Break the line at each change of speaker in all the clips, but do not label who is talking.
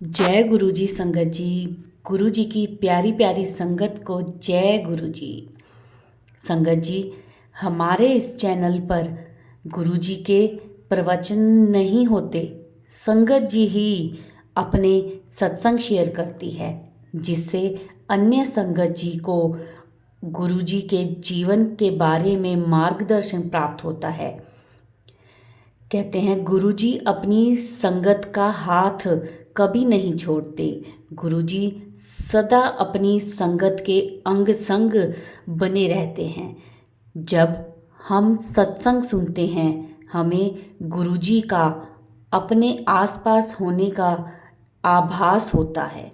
जय गुरु जी संगत जी। गुरु जी की प्यारी प्यारी संगत को जय गुरु जी। संगत जी, हमारे इस चैनल पर गुरु जी के प्रवचन नहीं होते, संगत जी ही अपने सत्संग शेयर करती है, जिससे अन्य संगत जी को गुरु जी के जीवन के बारे में मार्गदर्शन प्राप्त होता है। कहते हैं गुरुजी अपनी संगत का हाथ कभी नहीं छोड़ते। गुरुजी सदा अपनी संगत के अंग संग बने रहते हैं। जब हम सत्संग सुनते हैं, हमें गुरुजी का अपने आसपास होने का आभास होता है।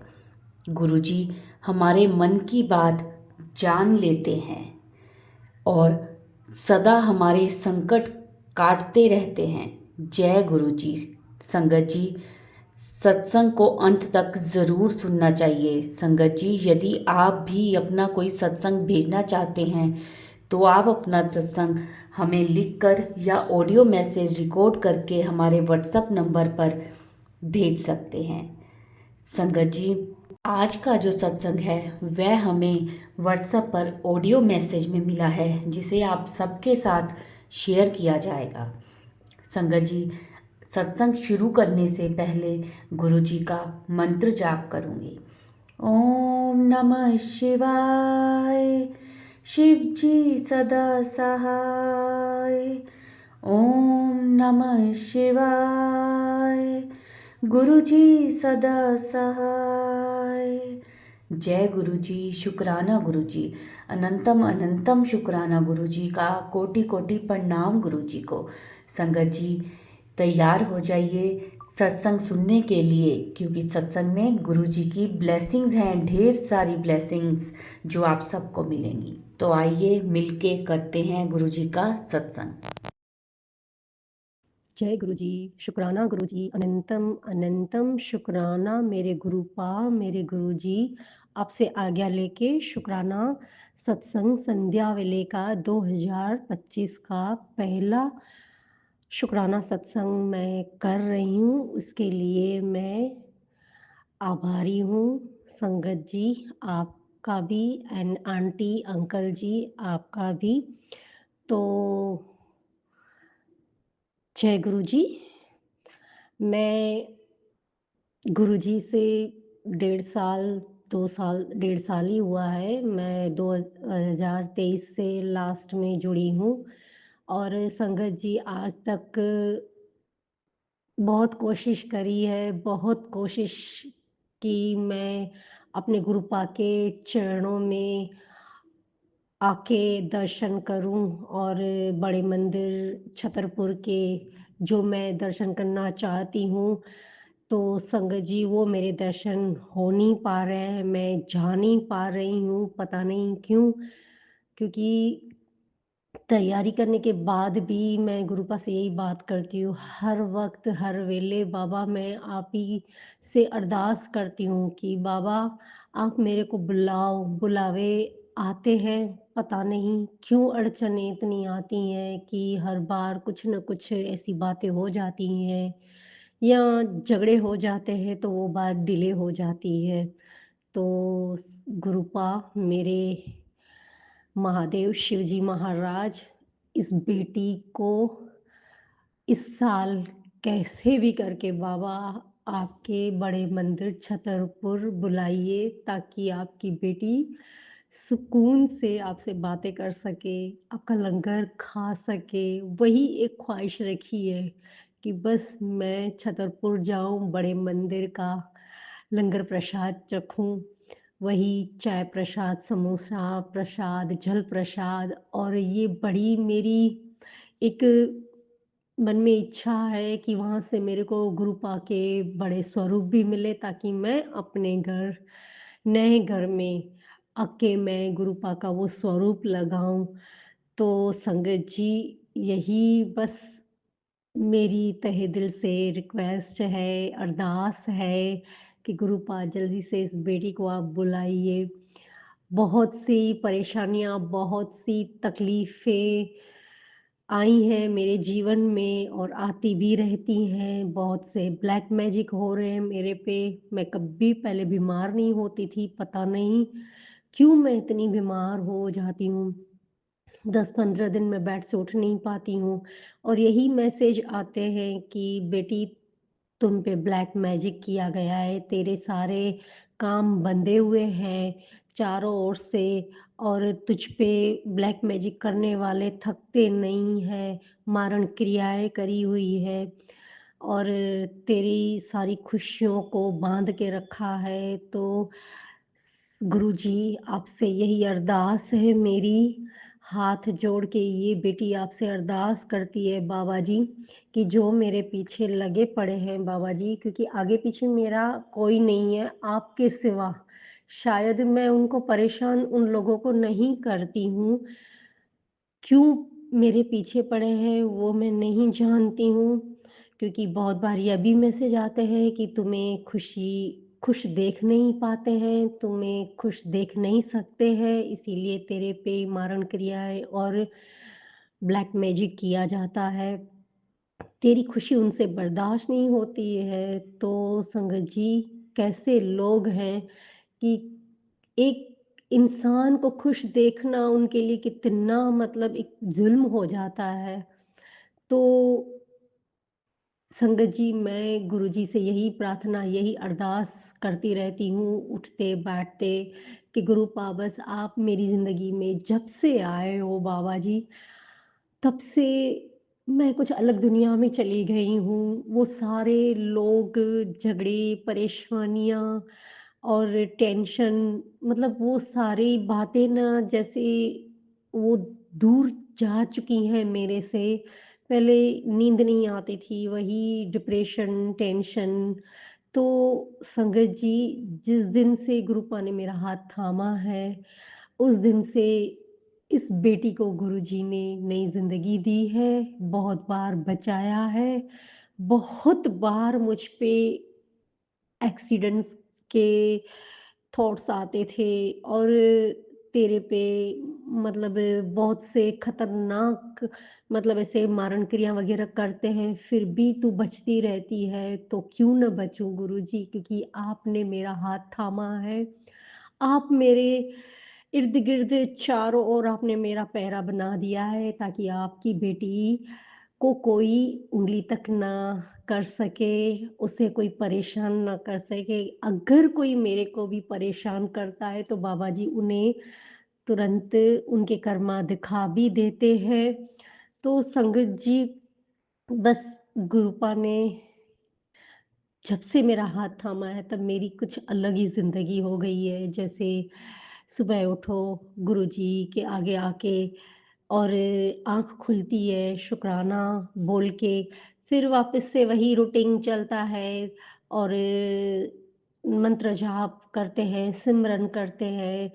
गुरुजी हमारे मन की बात जान लेते हैं और सदा हमारे संकट काटते रहते हैं। जय गुरु जी। संगत जी, सत्संग को अंत तक ज़रूर सुनना चाहिए। संगत जी, यदि आप भी अपना कोई सत्संग भेजना चाहते हैं तो आप अपना सत्संग हमें लिखकर या ऑडियो मैसेज रिकॉर्ड करके हमारे व्हाट्सएप नंबर पर भेज सकते हैं। संगत जी, आज का जो सत्संग है वह हमें व्हाट्सएप पर ऑडियो मैसेज में मिला है, जिसे आप सबके साथ शेयर किया जाएगा। संगत जी, सत्संग शुरू करने से पहले गुरु जी का मंत्र जाप करूँगी। ओम नमः शिवाय। शिव जी सदा सहाय। ओम नमः शिवाय। गुरु जी सदा सहाय। जय गुरु जी। शुक्राना गुरु जी। अनंतम अनंतम शुक्राना गुरु जी का। कोटि कोटि प्रणाम गुरु जी को। संगत जी, तैयार हो जाइए सत्संग सुनने के लिए, क्योंकि सत्संग में गुरु जी की ब्लेसिंग्स हैं, ढेर सारी ब्लेसिंग्स जो आप सबको मिलेंगी। तो आइए मिलके करते हैं गुरु जी का सत्संग।
जय गुरु जी। शुक्राना गुरु जी। अनंतम अनंतम शुक्राना मेरे गुरुपा, मेरे गुरु जी। आपसे आज्ञा लेके शुक्राना सत्संग संध्या वेले का 2025 का पहला शुक्राना सत्संग मैं कर रही हूँ। उसके लिए मैं आभारी हूँ। संगत जी आपका भी, एंड आंटी अंकल जी आपका भी। तो जय गुरु जी। मैं गुरुजी से 1.5 साल 2 साल 1.5 साल ही हुआ है। मैं 2023 से लास्ट में जुड़ी हूँ और संगत जी आज तक बहुत कोशिश करी है, बहुत कोशिश की मैं अपने गुरुपा के चरणों में आके दर्शन करूं और बड़े मंदिर छतरपुर के जो मैं दर्शन करना चाहती हूँ, तो संगत जी वो मेरे दर्शन हो नहीं पा रहे हैं, मैं जा नहीं पा रही हूँ, पता नहीं क्यों? क्योंकि तैयारी करने के बाद भी मैं गुरुपा से यही बात करती हूँ, हर वक़्त, हर वेले बाबा मैं आप ही से अरदास करती हूँ कि बाबा आप मेरे को बुलाओ, बुलावे आते हैं, पता नहीं क्यों अड़चनें इतनी आती हैं कि हर बार कुछ न कुछ ऐसी बातें हो जाती हैं या झगड़े हो जाते हैं तो वो बात डिले हो जाती है। तो गुरुपा मेरे महादेव शिव जी महाराज इस बेटी को इस साल कैसे भी करके बाबा आपके बड़े मंदिर छतरपुर बुलाइए ताकि आपकी बेटी सुकून से आपसे बातें कर सके, आपका लंगर खा सके। वही एक ख्वाहिश रखी है कि बस मैं छतरपुर जाऊं, बड़े मंदिर का लंगर प्रसाद चखूं, वही चाय प्रसाद, समोसा प्रसाद, जल प्रसाद। और ये बड़ी मेरी एक मन में इच्छा है कि वहाँ से मेरे को गुरुपा के बड़े स्वरूप भी मिले ताकि मैं अपने घर, नए घर में आके मैं गुरुपा का वो स्वरूप लगाऊं। तो संगत जी यही बस मेरी तहे दिल से रिक्वेस्ट है, अरदास है कि गुरुपा जल्दी से इस बेटी को आप बुलाइए। बहुत सी परेशानियाँ, बहुत सी तकलीफ़ें आई हैं मेरे जीवन में और आती भी रहती हैं। बहुत से ब्लैक मैजिक हो रहे हैं मेरे पे। मैं कभी पहले बीमार नहीं होती थी, पता नहीं क्यों मैं इतनी बीमार हो जाती हूँ। 10-15 दिन मैं बेड से उठ नहीं पाती हूँ और यही मैसेज आते हैं कि बेटी तुम पे ब्लैक मैजिक किया गया है, तेरे सारे काम बंधे हुए हैं चारों ओर से और तुझ पे ब्लैक मैजिक करने वाले थकते नहीं हैं, मारण क्रियाएँ करी हुई है और तेरी सारी खुशियों को बाँध के रखा है। तो गुरुजी आपसे यही अरदास है मेरी, हाथ जोड़ के ये बेटी आपसे अरदास करती है बाबा जी, कि जो मेरे पीछे लगे पड़े हैं बाबा जी क्योंकि आगे-पीछे मेरा कोई नहीं है आपके सिवा। शायद मैं उनको परेशान उन लोगों को नहीं करती हूँ, क्यों मेरे पीछे पड़े हैं वो मैं नहीं जानती हूँ, क्योंकि बहुत बार ये भी मैसेज आते हैं कि तुम्हें खुश देख नहीं पाते हैं, तुम्हें खुश देख नहीं सकते हैं, इसीलिए तेरे पे मारण क्रियाएँ और ब्लैक मैजिक किया जाता है। तेरी खुशी उनसे बर्दाश्त नहीं होती है, तो संगत जी कैसे लोग हैं कि एक इंसान को खुश देखना उनके लिए कितना मतलब एक ज़ुल्म हो जाता है। तो संगत जी मैं गुरुजी से यही प्रार्थना, यही अरदास करती रहती हूँ, उठते-बैठते कि गुरु पाबस आप मेरी ज़िंदगी में जब से आए हो बाबा जी, तब से मैं कुछ अलग दुनिया में चली गई हूँ। वो सारे लोग, झगड़े, परेशानियाँ और टेंशन मतलब वो सारी बातें ना जैसे वो दूर जा चुकी हैं मेरे से। पहले नींद नहीं आती थी, वही डिप्रेशन, टेंशन। तो संगत जी जिस दिन से गुरुपा ने मेरा हाथ थामा है, उस दिन से इस बेटी को गुरुजी ने नई ज़िंदगी दी है, बहुत बार बचाया है, बहुत बार मुझ पे एक्सीडेंट्स के थॉट्स आते थे और तेरे पे मतलब बहुत से खतरनाक मतलब ऐसे मारण क्रिया वगैरह करते हैं, फिर भी तू बचती रहती है, तो क्यों ना बचूँ गुरुजी क्योंकि आपने मेरा हाथ थामा है। आप मेरे इर्द-गिर्द चारों ओर आपने मेरा पहरा बना दिया है ताकि आपकी बेटी को कोई उँगली तक ना कर सके, उसे कोई परेशान ना कर सके। अगर कोई मेरे को भी परेशान करता है तो बाबा जी उन्हें तुरंत उनके कर्मा दिखा भी देते हैं। तो संगत जी बस गुरुपा ने जब से मेरा हाथ थामा है तब मेरी कुछ अलग ही ज़िंदगी हो गई है। जैसे सुबह उठो, गुरुजी के आगे आके और आँख खुलती है शुकराना बोल के, फिर वापस से वही रूटीन चलता है और मंत्र जाप करते हैं, सिमरन करते हैं,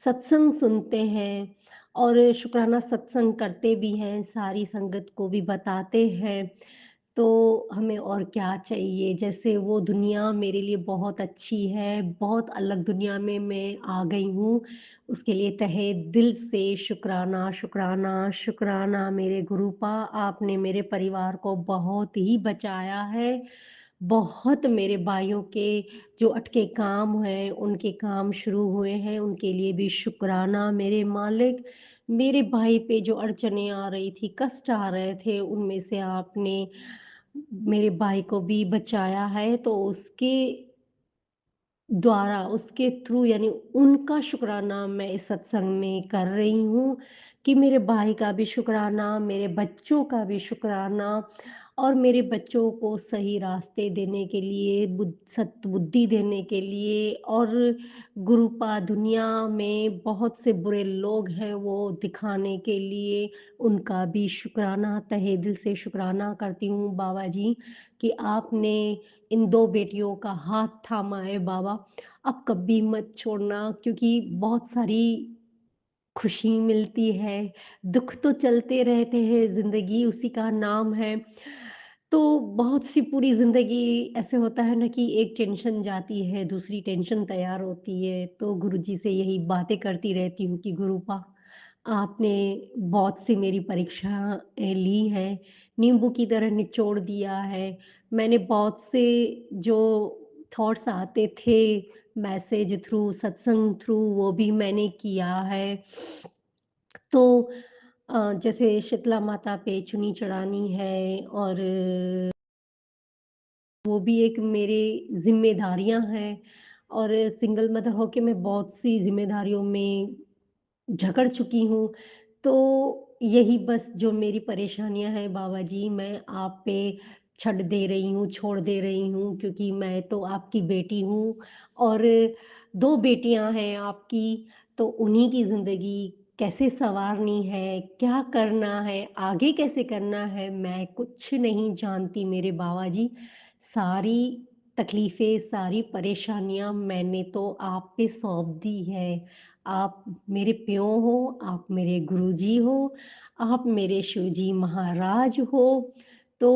सत्संग सुनते हैं और शुकराना सत्संग करते भी हैं, सारी संगत को भी बताते हैं। तो हमें और क्या चाहिए? जैसे वो दुनिया मेरे लिए बहुत अच्छी है, बहुत अलग दुनिया में मैं आ गई हूँ, उसके लिए तहे दिल से शुकराना, शुकराना, शुकराना मेरे गुरुपा आपने मेरे परिवार को बहुत ही बचाया है। बहुत मेरे भाइयों के जो अटके काम हैं, उनके काम शुरू हुए हैं, उनके लिए भी शुकराना मेरे मालिक। मेरे भाई पे जो अड़चनें आ रही थी, कष्ट आ रहे थे, उनमें से आपने मेरे भाई को भी बचाया है, तो उसके द्वारा, उसके थ्रू यानी उनका शुकराना मैं इस सत्संग में कर रही हूँ कि मेरे भाई का भी शुकराना, मेरे बच्चों का भी शुकराना और मेरे बच्चों को सही रास्ते देने के लिए, सद्बुद्धि देने के लिए और गुरुपा दुनिया में बहुत से बुरे लोग हैं, वो दिखाने के लिए उनका भी शुकराना, तहे दिल से शुकराना करती हूँ बाबा जी कि आपने इन 2 बेटियों का हाथ थामा है बाबा, अब कभी मत छोड़ना क्योंकि बहुत सारी खुशी मिलती है, दुःख तो चलते रहते हैं, ज़िंदगी उसी का नाम है। तो बहुत सी पूरी ज़िंदगी ऐसे होता है ना कि एक टेंशन जाती है, दूसरी टेंशन तैयार होती है, तो गुरुजी से यही बातें करती रहती हूँ कि गुरुपा आपने बहुत सी मेरी परीक्षाएँ ली हैं, नींबू की तरह निचोड़ दिया है। मैंने बहुत से जो थॉट्स आते थे मैसेज थ्रू, सत्संग थ्रू वो भी मैंने किया है। तो जैसे शीतला माता पे चुन्नी चढ़ानी है और वो भी एक मेरी ज़िम्मेदारियाँ हैं और सिंगल मदर होके मैं बहुत सी ज़िम्मेदारियों में जकड़ चुकी हूँ। तो यही बस जो मेरी परेशानियाँ हैं बाबा जी, मैं आप पे छੱਡ दे रही हूँ, छोड़ दे रही हूँ क्योंकि मैं तो आपकी बेटी हूँ और 2 बेटियाँ हैं आपकी, तो उन्हीं की ज़िंदगी कैसे सँवारनी है, क्या करना है, आगे कैसे करना है, मैं कुछ नहीं जानती मेरे बाबा जी। सारी तकलीफ़ें, सारी परेशानियाँ मैंने तो आप पे सौंप दी है। आप मेरे प्यो हो, आप मेरे गुरुजी हो, आप मेरे शिवजी महाराज हो, तो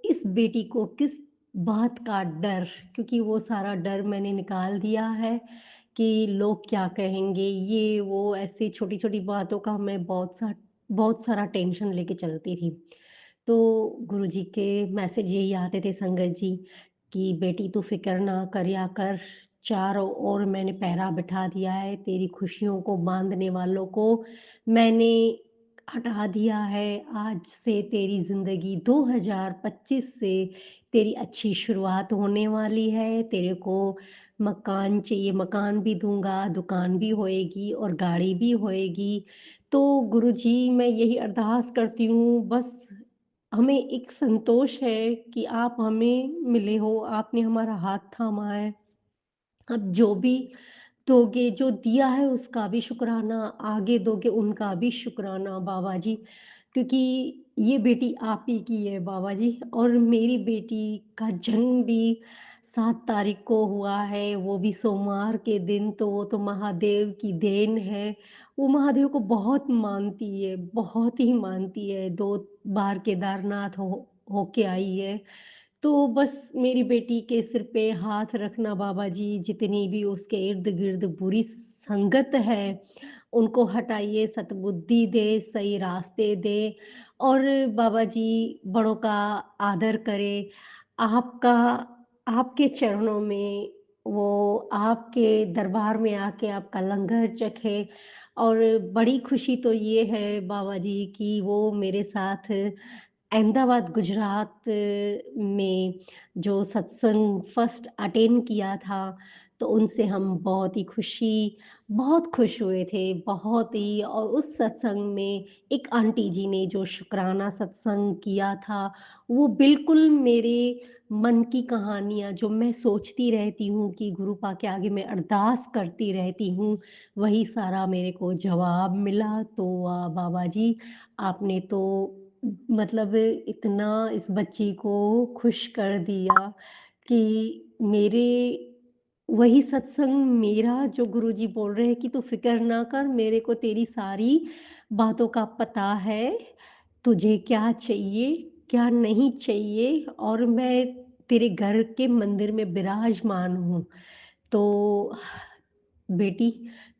इस बेटी को किस बात का डर क्योंकि वो सारा डर मैंने निकाल दिया है कि लोग क्या कहेंगे, ये वो ऐसी छोटी-छोटी बातों का मैं बहुत सारा टेंशन लेके चलती थी। तो गुरुजी के मैसेज यही आते थे संगत जी कि बेटी तू फ़िक्र ना करिया कर, चारों ओर मैंने पहरा बिठा दिया है, तेरी खुशियों को बाँधने वालों को मैंने हटा दिया है। आज से तेरी ज़िंदगी 2025 से तेरी अच्छी शुरुआत होने वाली है। तेरे को मकान चाहिए, मकान भी दूँगा, दुकान भी होएगी और गाड़ी भी होएगी। तो गुरुजी मैं यही अरदास करती हूँ बस हमें एक संतोष है कि आप हमें मिले हो, आपने हमारा हाथ थामा है। अब जो भी दोगे, जो दिया है उसका भी शुक्राना, आगे दोगे उनका भी शुक्राना बाबा जी, क्योंकि ये बेटी आप ही की है बाबा जी और मेरी बेटी का जन्म भी 7 तारीख को हुआ है, वो भी सोमवार के दिन, तो वो तो महादेव की देन है। वो महादेव को बहुत मानती है, बहुत ही मानती है, 2 बार केदारनाथ होके आई है। तो बस मेरी बेटी के सिर पे हाथ रखना बाबा जी, जितनी भी उसके इर्द-गिर्द बुरी संगत है, उनको हटाइए, सद्बुद्धि दे, सही रास्ते दे और बाबा जी बड़ों का आदर करे। आपका आपके चरणों में वो आपके दरबार में आके आपका लंगर चखे और बड़ी खुशी तो ये है बाबा जी कि वो मेरे साथ अहमदाबाद, गुजरात में जो सत्संग फर्स्ट अटेंड किया था, तो उनसे हम बहुत खुश हुए थे, बहुत ही और उस सत्संग में एक आंटी जी ने जो शुकराना सत्संग किया था, वो बिल्कुल मेरे मन की कहानियाँ जो मैं सोचती रहती हूँ कि गुरु पा के आगे मैं अरदास करती रहती हूँ, वही सारा मेरे को जवाब मिला। तो बाबा जी, आपने तो मतलब इतना इस बच्ची को खुश कर दिया कि मेरे वही सत्संग मेरा जो गुरुजी बोल रहे हैं कि तू फ़िक्र ना कर, मेरे को तेरी सारी बातों का पता है, तुझे क्या चाहिए, क्या नहीं चाहिए और मैं तेरे घर के मंदिर में विराजमान हूँ। तो बेटी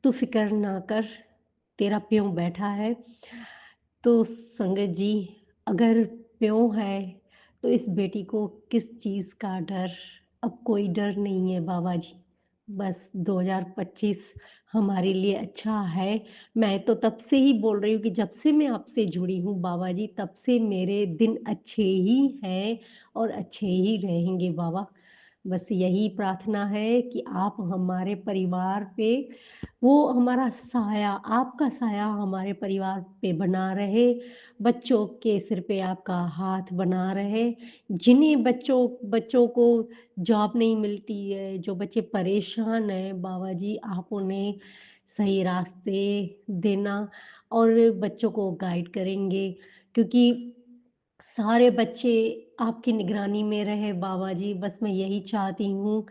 तू फ़िक्र ना कर, तेरा प्यों बैठा है। तो संगत जी, अगर प्यों है, तो इस बेटी को किस चीज़ का डर? अब कोई डर नहीं है बाबा जी। बस 2025 हमारे लिए अच्छा है। मैं तो तब से ही बोल रही हूँ कि जब से मैं आपसे जुड़ी हूँ बाबा जी, तब से मेरे दिन अच्छे ही हैं और अच्छे ही रहेंगे बाबा। बस यही प्रार्थना है कि आप हमारे परिवार पे वो हमारा साया, आपका साया हमारे परिवार पे बना रहे, बच्चों के सिर पे आपका हाथ बना रहे। जिन्हें बच्चों बच्चों को जॉब नहीं मिलती है, जो बच्चे परेशान हैं, बाबा जी आप उन्हें सही रास्ते देना और बच्चों को गाइड करेंगे क्योंकि सारे बच्चे आपकी निगरानी में रहे बाबा जी, बस मैं यही चाहती हूँ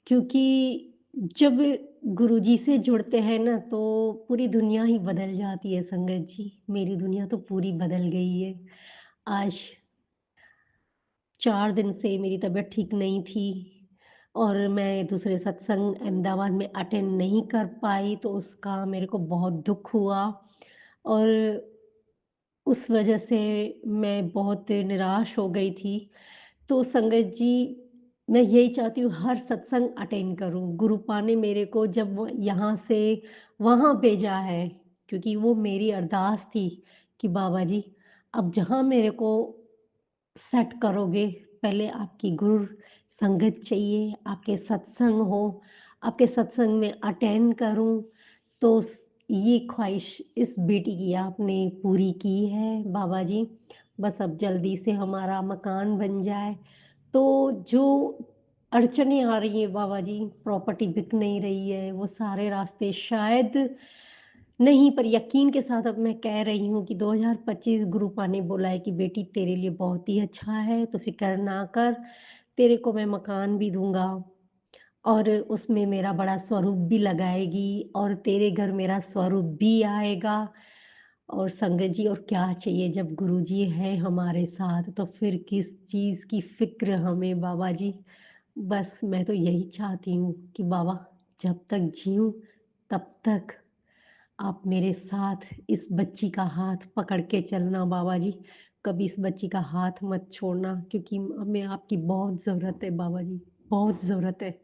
क्योंकि जब गुरुजी से जुड़ते हैं ना, तो पूरी दुनिया ही बदल जाती है संगत जी। मेरी दुनिया तो पूरी बदल गई है। आज 4 दिन से मेरी तबीयत ठीक नहीं थी और मैं दूसरे सत्संग अहमदाबाद में अटेंड नहीं कर पाई, तो उसका मेरे को बहुत दुःख हुआ और उस वजह से मैं बहुत निराश हो गई थी। तो संगत जी, मैं यही चाहती हूँ हर सत्संग अटेंड करूँ। गुरुपा ने मेरे को जब वो यहाँ से वहाँ भेजा है, क्योंकि वो मेरी अरदास थी कि बाबा जी, अब जहाँ मेरे को सेट करोगे, पहले आपकी गुरु संगत चाहिए, आपके सत्संग हो, आपके सत्संग में अटेंड करूँ, तो ये ख्वाहिश इस बेटी की आपने पूरी की है बाबा जी। बस अब जल्दी से हमारा मकान बन जाए। तो जो अड़चनें आ रही हैं बाबा जी, प्रॉपर्टी बिक नहीं रही है, वो सारे रास्ते शायद नहीं, पर यकीन के साथ अब मैं कह रही हूँ कि 2025 गुरुपा ने बोला है कि बेटी तेरे लिए बहुत ही अच्छा है, तो फ़िक्र ना कर, तेरे को मैं मकान भी दूँगा और उसमें मेरा बड़ा स्वरूप भी लगाएगी और तेरे घर मेरा स्वरूप भी आएगा। और संगत जी, और क्या चाहिए जब गुरुजी हैं हमारे साथ, तो फिर किस चीज़ की फ़िक्र हमें बाबा जी। बस मैं तो यही चाहती हूँ कि बाबा, जब तक जीऊँ तब तक आप मेरे साथ इस बच्ची का हाथ पकड़ के चलना बाबा जी। कभी इस बच्ची का हाथ मत छोड़ना, क्योंकि हमें आपकी बहुत ज़रूरत है बाबा जी, बहुत ज़रूरत है।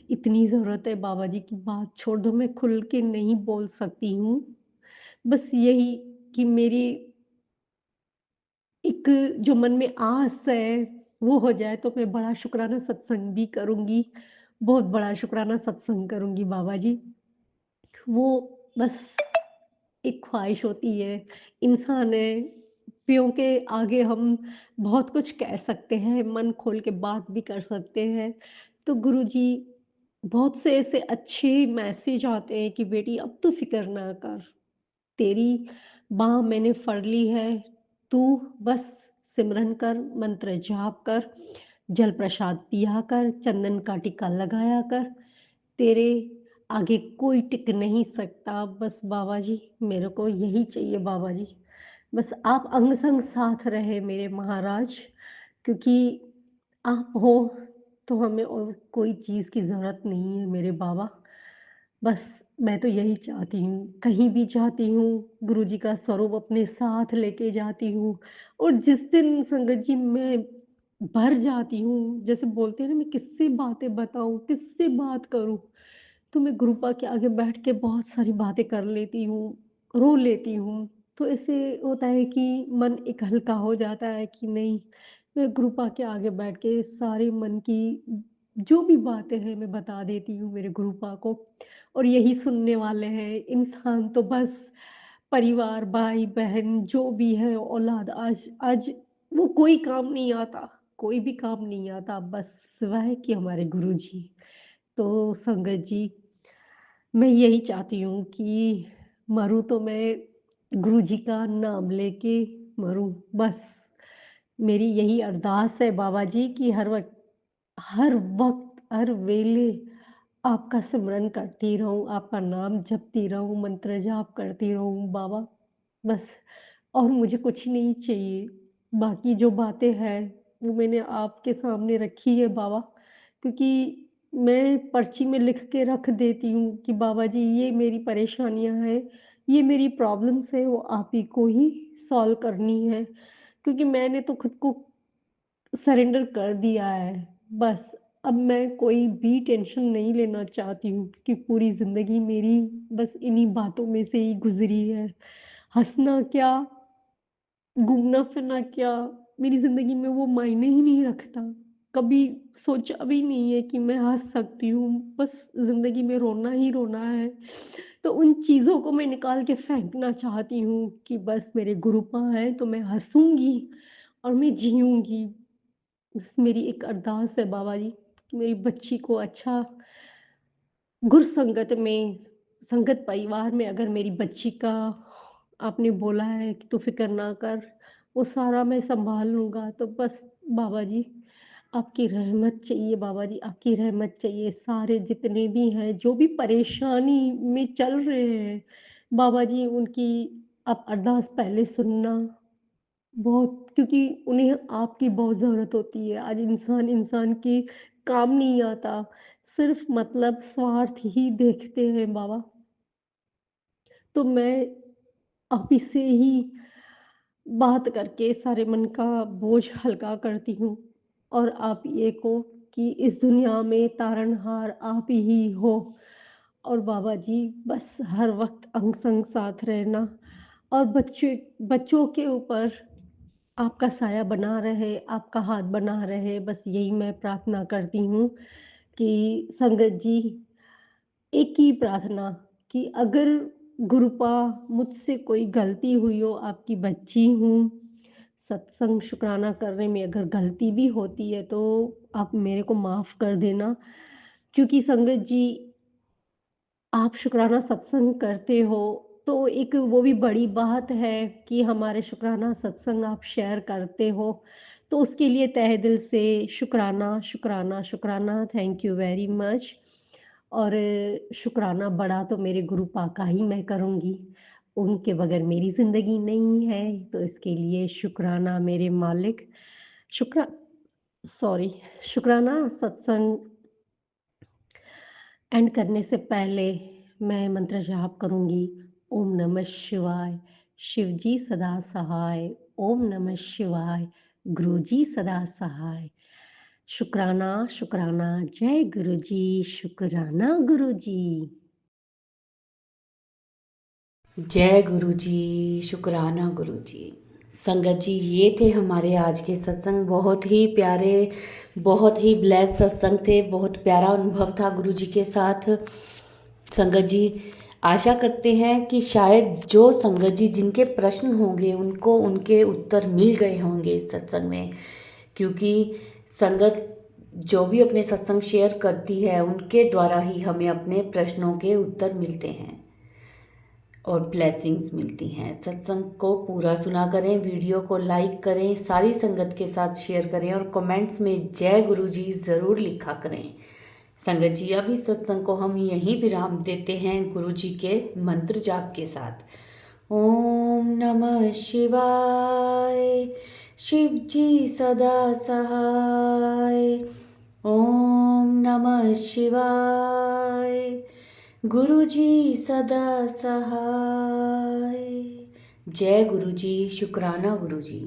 इतनी ज़रूरत है बाबा जी कि बात छोड़ दो, मैं खुल के नहीं बोल सकती हूँ। बस यही कि मेरी एक जो मन में आस है, वो हो जाए तो मैं बड़ा शुक्राना सत्संग भी करूँगी, बहुत बड़ा शुक्राना सत्संग करूँगी बाबा जी। वो बस एक ख्वाहिश होती है, इंसान है, पियों के आगे हम बहुत कुछ कह सकते हैं, मन खोल के बात भी कर सकते हैं। तो गुरुजी, बहुत से ऐसे अच्छे मैसेज आते हैं कि बेटी अब तो फ़िक्र ना कर, तेरी बाँह मैंने फड़ ली है, तू बस सिमरन कर, मंत्र जाप कर, जल प्रसाद पिया कर, चंदन का टीका लगाया कर, तेरे आगे कोई टिक नहीं सकता। बस बाबा जी, मेरे को यही चाहिए बाबा जी। बस आप अंग-संग साथ रहे मेरे महाराज, क्योंकि आप हो तो हमें और कोई चीज़ की ज़रूरत नहीं है मेरे बाबा। बस मैं तो यही चाहती हूँ, कहीं भी जाती हूँ, गुरुजी का स्वरूप अपने साथ लेके जाती हूँ और जिस दिन संगत जी मैं भर जाती हूँ, जैसे बोलते हैं ना, मैं किससे बातें बताऊँ, किससे बात करूँ? तो मैं गुरुपा के आगे बैठ के बहुत सारी बातें कर लेती हूँ, रो लेती हूँ। तो ऐसे होता है कि मन एक हल्का हो जाता है कि नहीं, मैं गुरुपा के आगे बैठ के सारे मन की जो भी बातें हैं मैं बता देती हूँ मेरे गुरुपा को, और यही सुनने वाले हैं। इंसान तो बस परिवार, भाई-बहन जो भी है, औलाद, आज आज वो कोई काम नहीं आता, कोई भी काम नहीं आता, बस सिवाय कि हमारे गुरुजी। तो संगत जी, मैं यही चाहती हूँ कि मरूँ तो मैं गुरुजी का नाम लेके मरूँ, बस। मेरी यही अरदास है बाबा जी कि हर वक़्त, हर वेले आपका सिमरन करती रहूँ, आपका नाम जपती रहूँ, मंत्र जाप करती रहूँ बाबा, बस। और मुझे कुछ नहीं चाहिए। बाकी जो बातें हैं, वो मैंने आपके सामने रखी है बाबा, क्योंकि मैं पर्ची में लिख के रख देती हूँ कि बाबा जी, ये मेरी परेशानियाँ हैं, ये मेरी प्रॉब्लम्स हैं, वो आप ही को ही सॉल्व करनी है। क्योंकि मैंने तो खुद को सरेंडर कर दिया है। बस अब मैं कोई भी टेंशन नहीं लेना चाहती हूँ, क्योंकि पूरी ज़िंदगी मेरी बस इन्हीं बातों में से ही गुज़री है। हँसना क्या, घूमना-फिरना क्या, मेरी ज़िंदगी में वो मायने ही नहीं रखता। कभी सोचा भी नहीं है कि मैं हँस सकती हूँ, बस ज़िंदगी में रोना ही रोना है। तो उन चीज़ों को मैं निकाल के फेंकना चाहती हूँ कि बस मेरे गुरुपा हैं, तो मैं हँसूँगी और मैं जीऊँगी। बस मेरी एक अरदास है बाबा जी कि मेरी बच्ची को अच्छा गुर संगत में, संगत परिवार में, अगर मेरी बच्ची का आपने बोला है कि तू फ़िक्र ना कर, वो सारा मैं सँभाल लूँगा। तो बस बाबा जी, आपकी रहमत चाहिए बाबा जी, आपकी रहमत चाहिए। सारे जितने भी हैं, जो भी परेशानी में चल रहे हैं, बाबा जी उनकी आप अरदास पहले सुनना। बहुत, क्योंकि उन्हें आपकी बहुत ज़रूरत होती है। आज इंसान इंसान के काम नहीं आता, सिर्फ़ मतलब स्वार्थ ही देखते हैं बाबा। तो मैं आप ही से ही बात करके सारे मन का बोझ हल्का करती हूँ और आप ये को कि इस दुनिया में तारनहार आप ही हो और बाबा जी बस हर वक्त अंग संग साथ रहना और बच्चों के ऊपर आपका साया बना रहे, आपका हाथ बना रहे, बस यही मैं प्रार्थना करती हूँ कि संगत जी एक ही प्रार्थना कि अगर गुरुपा मुझसे कोई गलती हुई हो, आपकी बच्ची हूँ, सत्संग शुक्राना करने में अगर गलती भी होती है तो आप मेरे को माफ़ कर देना। क्योंकि संगत जी आप शुक्राना सत्संग करते हो, तो एक वो भी बड़ी बात है कि हमारे शुक्राना सत्संग आप शेयर करते हो। तो उसके लिए तहे दिल से शुक्राना, शुक्राना, शुक्राना, थैंक यू वेरी मच। और शुक्राना बड़ा तो मेरे गुरु पाका ही मैं करूँगी। उनके बगैर मेरी ज़िंदगी नहीं है, तो इसके लिए शुक्राना मेरे मालिक। शुक्रा सॉरी शुक्राना सत्संग एंड करने से पहले मैं मंत्र जाप करूँगी। ओम नमः शिवाय, शिव जी सदा सहाय। ओम नमः शिवाय, गुरु जी सदा सहाय। शुक्राना, शुक्राना, जय गुरु जी, शुक्राना गुरु जी।
जय गुरु जी, शुक्राना गुरु जी। संगत जी, ये थे हमारे आज के सत्संग। बहुत ही प्यारे, बहुत ही ब्लेस्ड सत्संग थे। बहुत प्यारा अनुभव था गुरु जी के साथ। संगत जी, आशा करते हैं कि शायद जो संगत जी जिनके प्रश्न होंगे उनको उनके उत्तर मिल गए होंगे इस सत्संग में, क्योंकि संगत जो भी अपने सत्संग शेयर करती है उनके द्वारा ही हमें अपने प्रश्नों के उत्तर मिलते हैं और ब्लेसिंग्स मिलती हैं। सत्संग को पूरा सुना करें, वीडियो को लाइक करें, सारी संगत के साथ शेयर करें और कमेंट्स में जय गुरु जी ज़रूर लिखा करें। संगत जी, अभी सत्संग को हम यहीं विराम देते हैं गुरु जी के मंत्र जाप के साथ। ओम नमः शिवाय, शिव जी सदा सहाय। ओम नमः शिवाय, गुरु जी सदा सहाय। जय गुरु जी, शुक्राना गुरु जी।